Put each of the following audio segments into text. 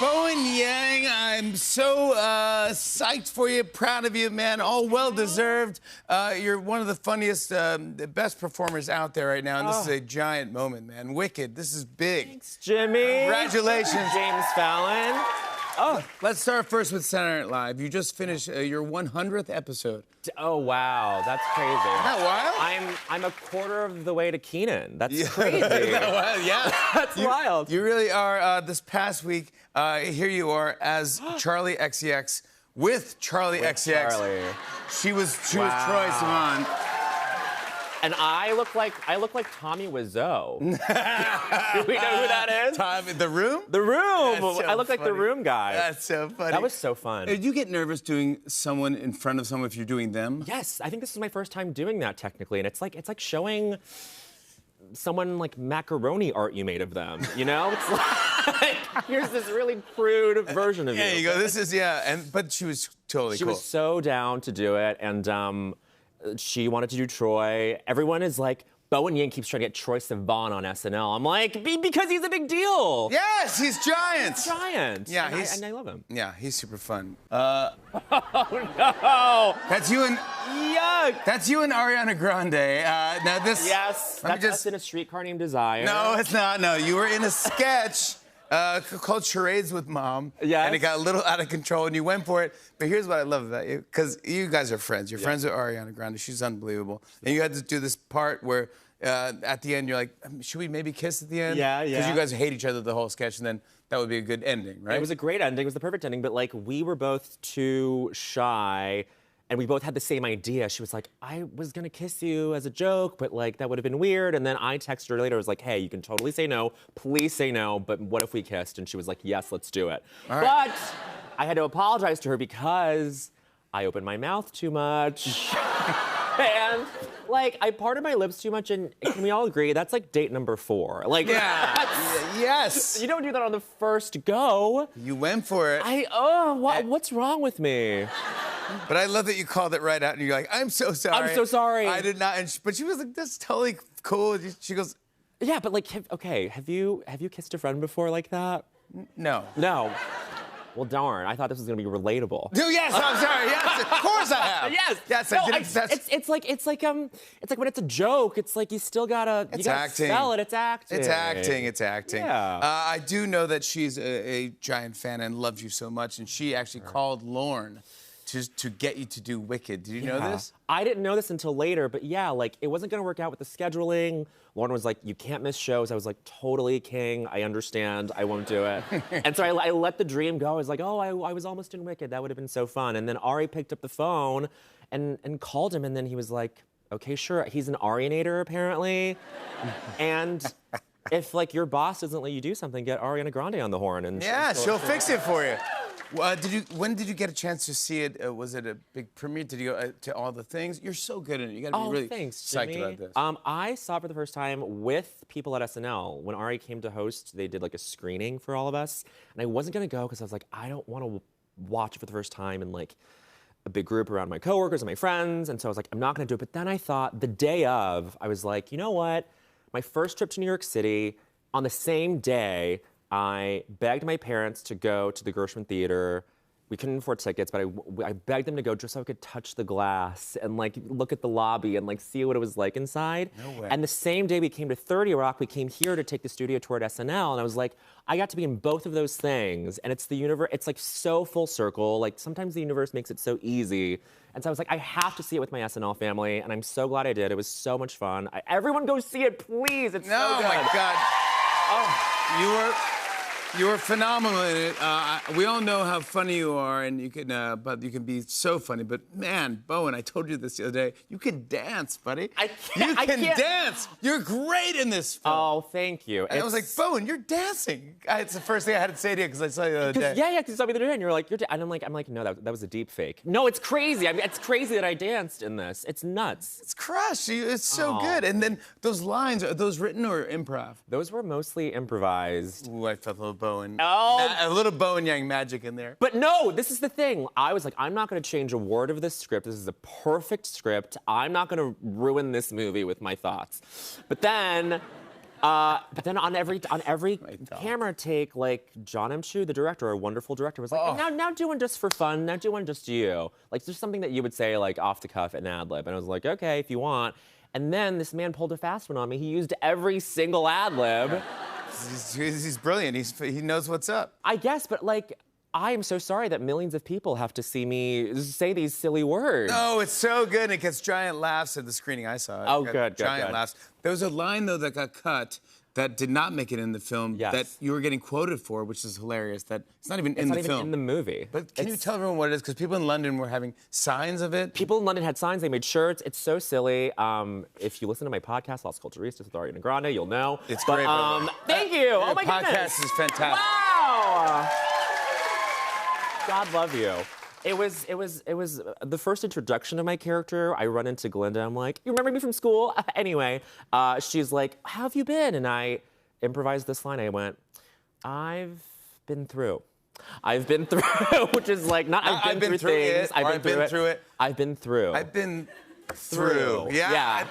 Bowen Yang, I'm so psyched for you, proud of you, man. All well-deserved. You're one of the funniest, the best performers out there right now, and this is a giant moment, man. Wicked, this is big. Thanks, Jimmy. Congratulations. James Fallon. Oh. Let's start first with Saturday Night Live. You just finished your 100th episode. Oh, wow, that's crazy. Isn't that wild? I'm a quarter of the way to Kenan. That's crazy. Isn't that wild? Yeah. That's wild. You really are. This past week, here you are as Charlie XCX with Charlie XCX. Charlie. She was Troye Sivan. And I look like Tommy Wiseau. Do we know who that is? Tommy, The Room? The Room. So I look like the Room guy. That's so funny. That was so fun. Did you get nervous doing someone in front of someone if you're doing them? Yes, I think this is my first time doing that technically, and it's like showing someone like macaroni art you made of them. You know, it's like here's this really crude version of you. There you go. This is but she was totally She cool. was so down to do it, and she wanted to do Troy. Everyone is like, Bowen Yang keeps trying to get Troye Sivan on SNL. I'm like, because he's a big deal. Yes, he's giant. He's giant. Yeah, and I love him. Yeah, he's super fun. Oh no! That's you and Yuck! That's you and Ariana Grande. Now this. Yes, that's us in A Streetcar Named Desire. No, it's not. No, you were in a sketch called Charades with Mom. Yes. And it got a little out of control, and you went for it. But here's what I love about you, because you guys are friends. You're friends with Ariana Grande. She's unbelievable. And you had to do this part where at the end you're like, should we maybe kiss at the end? Yeah. Because you guys hate each other the whole sketch, and then that would be a good ending, right? It was a great ending. It was the perfect ending. But like, we were both too shy. And we both had the same idea. She was like, I was gonna kiss you as a joke, but like that would have been weird. And then I texted her later, I was like, hey, you can totally say no. Please say no, but what if we kissed? And she was like, yes, let's do it. All right. But I had to apologize to her because I opened my mouth too much. And like, I parted my lips too much, and can we all agree that's like date number 4? Like, yes. You don't do that on the first go. You went for it. What's wrong with me? But I love that you called it right out, and you're like, I'm so sorry. I'm so sorry. I did not. But she was like, that's totally cool. She goes, yeah, but like, have you kissed a friend before like that? No. No. Well, darn. I thought this was gonna be relatable. Oh, yes, I'm sorry. Yes, of course I have. Yes. Yes, no, I did. it's like when it's a joke. It's like you still gotta sell it. It's acting. It's acting. Yeah. I do know that she's a giant fan and loves you so much, and she actually called Lorne to get you to do Wicked. Did you know this? I didn't know this until later, but yeah, like it wasn't gonna work out with the scheduling. Lauren was like, you can't miss shows. I was like, totally, King. I understand. I won't do it. And so I let the dream go. I was like, oh, I was almost in Wicked. That would have been so fun. And then Ari picked up the phone and called him, and then he was like, okay, sure. He's an Arianator, apparently. And if like your boss doesn't let you do something, get Ariana Grande on the horn. And she'll fix it for you. When did you get a chance to see it? Was it a big premiere? Did you go to all the things? You're so good in it. You got to be really psyched about this. I saw it for the first time with people at SNL. When Ari came to host, they did like a screening for all of us. And I wasn't going to go because I was like, I don't want to watch it for the first time in like a big group around my coworkers and my friends. And so I was like, I'm not going to do it. But then I thought the day of, I was like, you know what? My first trip to New York City, on the same day, I begged my parents to go to the Gershwin Theater. We couldn't afford tickets, but I begged them to go just so I could touch the glass and like look at the lobby and like see what it was like inside. No way. And the same day we came to 30 Rock, we came here to take the studio tour at SNL, and I was like, I got to be in both of those things, and it's the universe. It's like so full circle. Like sometimes the universe makes it so easy. And so I was like, I have to see it with my SNL family, and I'm so glad I did. It was so much fun. Everyone go see it, please. It's so good. Oh my God. Oh, you were phenomenal in it. We all know how funny you are, and you can, but you can be so funny. But man, Bowen, I told you this the other day. You can dance, buddy. I can't. You can dance. You're great in this film. Oh, thank you. And I was like, Bowen, you're dancing. It's the first thing I had to say to you because I saw you the other day. Yeah, because you saw me the other day, and you're like, and I'm like, no, that was a deep fake. No, it's crazy. I mean, it's crazy that I danced in this. It's nuts. It's crushed. It's so good. And then those lines, are those written or improv? Those were mostly improvised. Ooh, I felt a little Bowen. Oh. A little Bowen Yang magic in there. But no, this is the thing. I was like, I'm not going to change a word of this script. This is a perfect script. I'm not going to ruin this movie with my thoughts. But then But then on every camera take, like John M. Chu, the director, a wonderful director, was like, now do one just for fun, now do one just you. Like there's something that you would say like off the cuff and ad lib, and I was like, okay, if you want. And then this man pulled a fast one on me. He used every single ad lib. He's brilliant. He knows what's up. I guess, but like, I am so sorry that millions of people have to see me say these silly words. No, it's so good. It gets giant laughs at the screening I saw. Oh, good. Giant laughs. There was a line, though, that got cut that did not make it in the film that you were getting quoted for, which is hilarious. That it's not even in the film. It's not even in the movie. But can you tell everyone what it is? Because people in London were having signs of it. People in London had signs. They made shirts. It's so silly. If you listen to my podcast, Las Culturistas with Ariana Grande, you'll know. It's great. Thank you. Oh my goodness. Podcast is fantastic. Wow. God love you. It was the first introduction of my character. I run into Glinda. I'm like, you remember me from school? Anyway, she's like, how have you been? And I improvised this line. I went, I've been through. I've been through, which is like not I've been through things. I've been through it. I've been through. I've been through. Yeah.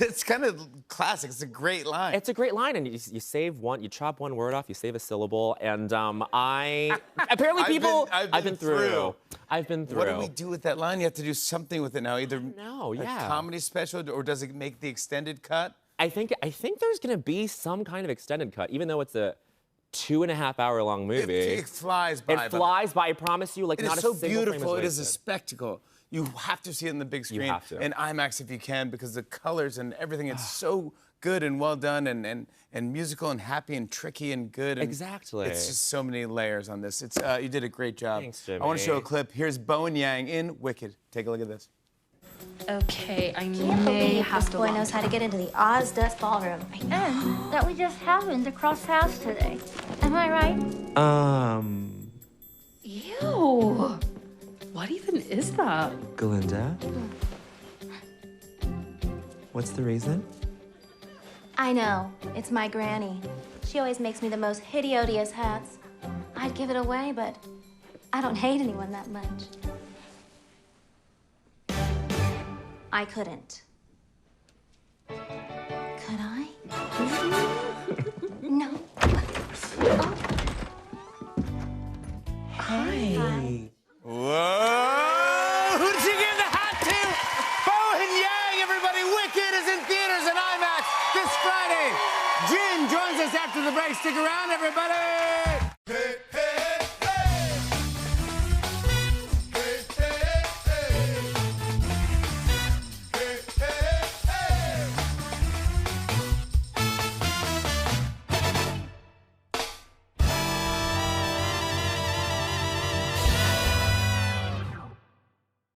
It's kind of classic. It's a great line. It's a great line, and you save one, you chop one word off, you save a syllable, and apparently people. I've been through. I've been through. What do we do with that line? You have to do something with it now. Either a comedy special, or does it make the extended cut? I think there's gonna be some kind of extended cut, even though it's a 2.5-hour long movie. It flies by. It flies by. I promise you. Like it not is a so single beautiful. frame is It is a wasted. spectacle. You have to see it in the big screen. You have to. And IMAX if you can, because the colors and everything, it's so good and well done and musical and happy and tricky and good. And exactly. It's just so many layers on this. It's you did a great job. Thanks, Jimmy. I want to show a clip. Here's Bowen Yang in Wicked. Take a look at this. Okay, I Can't believe this boy knows how to get into the Oz Dust Ballroom. And that we just happened to cross paths today. Am I right? Ew. What even is that? Glinda? What's the reason? I know. It's my granny. She always makes me the most hideous hats. I'd give it away, but I don't hate anyone that much. I couldn't. Could I? No. Oh. Hi. Whoa! Who did you give the hat to? Bowen Yang, everybody. Wicked is in theaters and IMAX this Friday. Jin joins us after the break. Stick around, everybody.